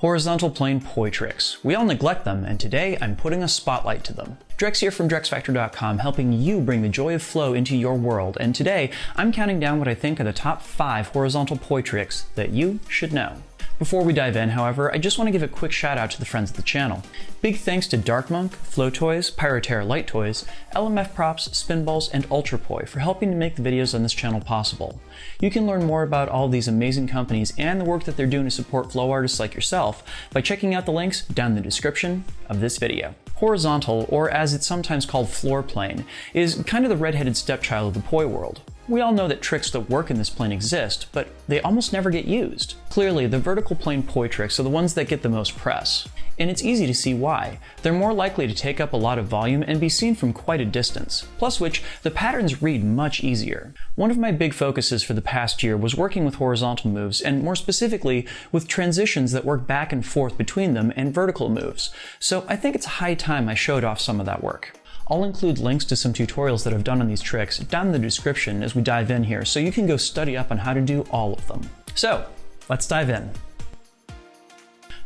Horizontal plane poi tricks. We all neglect them, and today I'm putting a spotlight to them. Drex here from DrexFactor.com, helping you bring the joy of flow into your world, and today I'm counting down what I think are the top 5 horizontal poi tricks that you should know. Before we dive in, however, I just want to give a quick shout out to the friends of the channel. Big thanks to Dark Monk, Flow Toys, Pyroterra Light Toys, LMF Props, Spinballs, and Ultrapoi for helping to make the videos on this channel possible. You can learn more about all these amazing companies and the work that they're doing to support flow artists like yourself by checking out the links down in the description of this video. Horizontal, or as it's sometimes called floor plane, is kind of the redheaded stepchild of the poi world. We all know that tricks that work in this plane exist, but they almost never get used. Clearly, the vertical plane poi tricks are the ones that get the most press. And it's easy to see why. They're more likely to take up a lot of volume and be seen from quite a distance, plus which the patterns read much easier. One of my big focuses for the past year was working with horizontal moves, and more specifically with transitions that work back and forth between them and vertical moves. So I think it's high time I showed off some of that work. I'll include links to some tutorials that I've done on these tricks down in the description as we dive in here, so you can go study up on how to do all of them. So, let's dive in.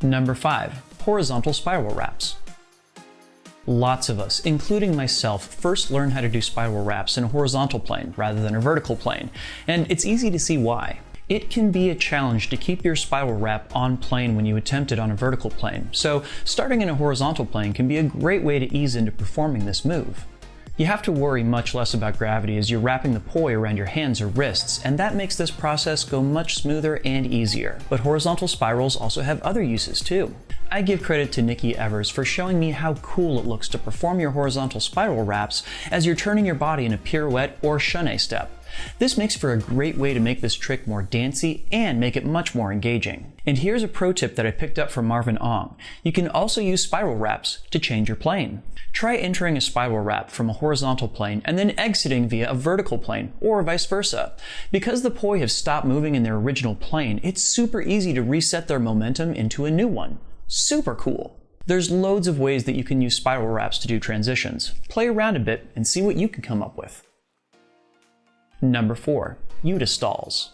Number 5. Horizontal spiral wraps. Lots of us, including myself, first learn how to do spiral wraps in a horizontal plane rather than a vertical plane, and it's easy to see why. It can be a challenge to keep your spiral wrap on plane when you attempt it on a vertical plane, so starting in a horizontal plane can be a great way to ease into performing this move. You have to worry much less about gravity as you're wrapping the poi around your hands or wrists, and that makes this process go much smoother and easier. But horizontal spirals also have other uses too. I give credit to Nikki Evers for showing me how cool it looks to perform your horizontal spiral wraps as you're turning your body in a pirouette or chaîné step. This makes for a great way to make this trick more dancey and make it much more engaging. And here's a pro tip that I picked up from Marvin Ong. You can also use spiral wraps to change your plane. Try entering a spiral wrap from a horizontal plane and then exiting via a vertical plane, or vice versa. Because the poi have stopped moving in their original plane, it's super easy to reset their momentum into a new one. Super cool. There's loads of ways that you can use spiral wraps to do transitions. Play around a bit and see what you can come up with. Number 4. Utistalls.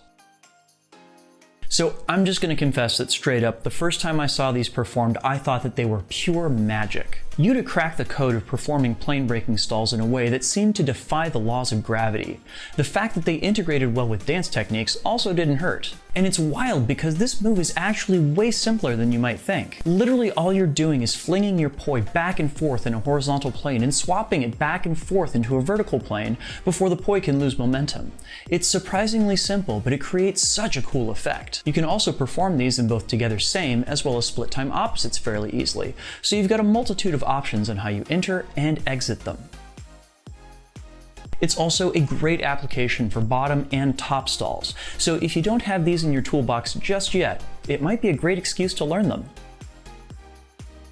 So I'm just going to confess that straight up, the first time I saw these performed, I thought that they were pure magic. Uta cracked the code of performing plane breaking stalls in a way that seemed to defy the laws of gravity. The fact that they integrated well with dance techniques also didn't hurt. And it's wild because this move is actually way simpler than you might think. Literally all you're doing is flinging your poi back and forth in a horizontal plane and swapping it back and forth into a vertical plane before the poi can lose momentum. It's surprisingly simple, but it creates such a cool effect. You can also perform these in both together same as well as split time opposites fairly easily, so you've got a multitude of options on how you enter and exit them. It's also a great application for bottom and top stalls, so if you don't have these in your toolbox just yet, it might be a great excuse to learn them.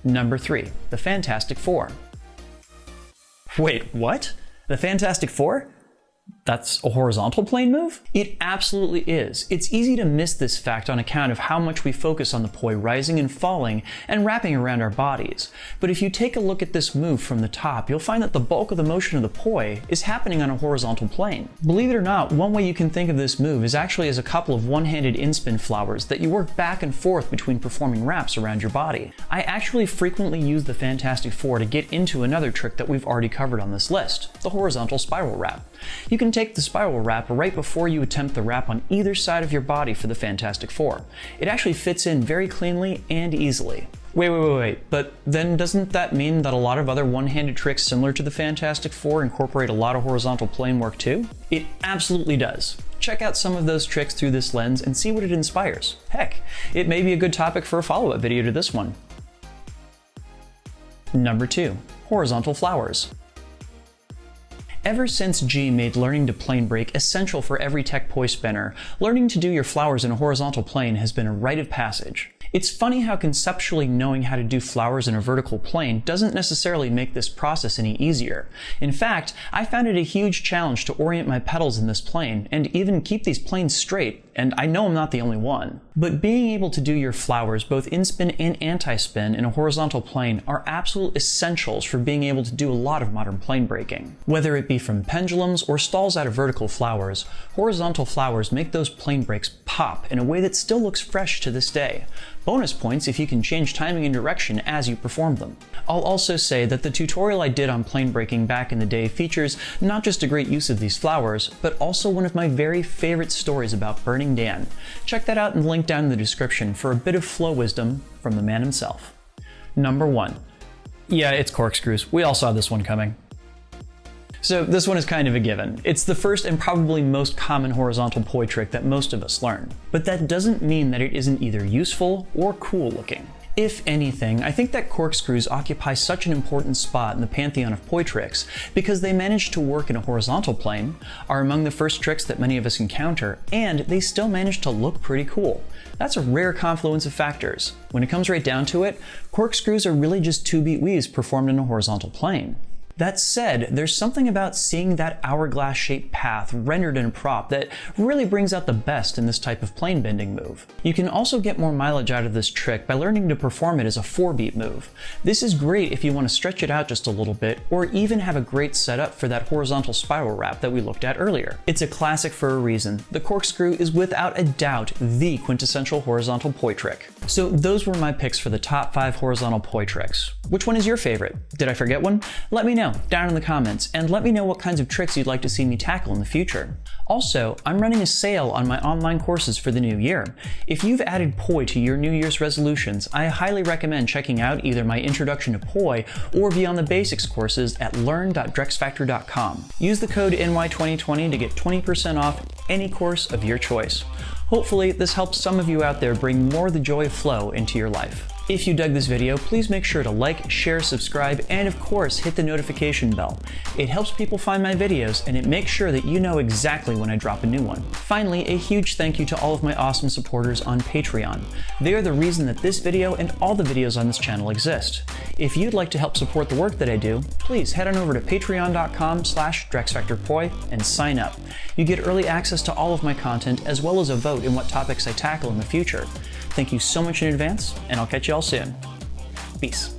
Number 3. The Fantastic Four. Wait, what? The Fantastic Four? That's a horizontal plane move? It absolutely is. It's easy to miss this fact on account of how much we focus on the poi rising and falling and wrapping around our bodies. But if you take a look at this move from the top, you'll find that the bulk of the motion of the poi is happening on a horizontal plane. Believe it or not, one way you can think of this move is actually as a couple of one-handed in-spin flowers that you work back and forth between performing wraps around your body. I actually frequently use the Fantastic Four to get into another trick that we've already covered on this list, the horizontal spiral wrap. You can take the spiral wrap right before you attempt the wrap on either side of your body for the Fantastic Four. It actually fits in very cleanly and easily. Wait, but then doesn't that mean that a lot of other one-handed tricks similar to the Fantastic Four incorporate a lot of horizontal plane work too? It absolutely does. Check out some of those tricks through this lens and see what it inspires. Heck, it may be a good topic for a follow-up video to this one. Number 2. Horizontal flowers. Ever since G made learning to plane break essential for every tech poi spinner, learning to do your flowers in a horizontal plane has been a rite of passage. It's funny how conceptually knowing how to do flowers in a vertical plane doesn't necessarily make this process any easier. In fact, I found it a huge challenge to orient my petals in this plane and even keep these planes straight and I know I'm not the only one. But being able to do your flowers both in-spin and anti-spin in a horizontal plane are absolute essentials for being able to do a lot of modern plane breaking. Whether it be from pendulums or stalls out of vertical flowers, horizontal flowers make those plane breaks pop in a way that still looks fresh to this day. Bonus points if you can change timing and direction as you perform them. I'll also say that the tutorial I did on plane breaking back in the day features not just a great use of these flowers, but also one of my very favorite stories about Burning Dan. Check that out in the link down in the description for a bit of flow wisdom from the man himself. Number 1. Yeah, it's corkscrews. We all saw this one coming. So this one is kind of a given. It's the first and probably most common horizontal poi trick that most of us learn. But that doesn't mean that it isn't either useful or cool looking. If anything, I think that corkscrews occupy such an important spot in the pantheon of poi tricks because they manage to work in a horizontal plane, are among the first tricks that many of us encounter, and they still manage to look pretty cool. That's a rare confluence of factors. When it comes right down to it, corkscrews are really just 2-beat weaves performed in a horizontal plane. That said, there's something about seeing that hourglass-shaped path rendered in a prop that really brings out the best in this type of plane bending move. You can also get more mileage out of this trick by learning to perform it as a 4-beat move. This is great if you want to stretch it out just a little bit, or even have a great setup for that horizontal spiral wrap that we looked at earlier. It's a classic for a reason. The corkscrew is without a doubt the quintessential horizontal poi trick. So those were my picks for the top 5 horizontal poi tricks. Which one is your favorite? Did I forget one? Let me know down in the comments, and let me know what kinds of tricks you'd like to see me tackle in the future. Also, I'm running a sale on my online courses for the new year. If you've added poi to your New Year's resolutions, I highly recommend checking out either my Introduction to Poi or Beyond the Basics courses at learn.drexfactor.com. Use the code NY2020 to get 20% off any course of your choice. Hopefully, this helps some of you out there bring more of the joy of flow into your life. If you dug this video, please make sure to like, share, subscribe, and of course, hit the notification bell. It helps people find my videos, and it makes sure that you know exactly when I drop a new one. Finally, a huge thank you to all of my awesome supporters on Patreon. They are the reason that this video and all the videos on this channel exist. If you'd like to help support the work that I do, please head on over to patreon.com/DrexFactorPoi and sign up. You get early access to all of my content, as well as a vote in what topics I tackle in the future. Thank you so much in advance, and I'll catch you all soon. Peace.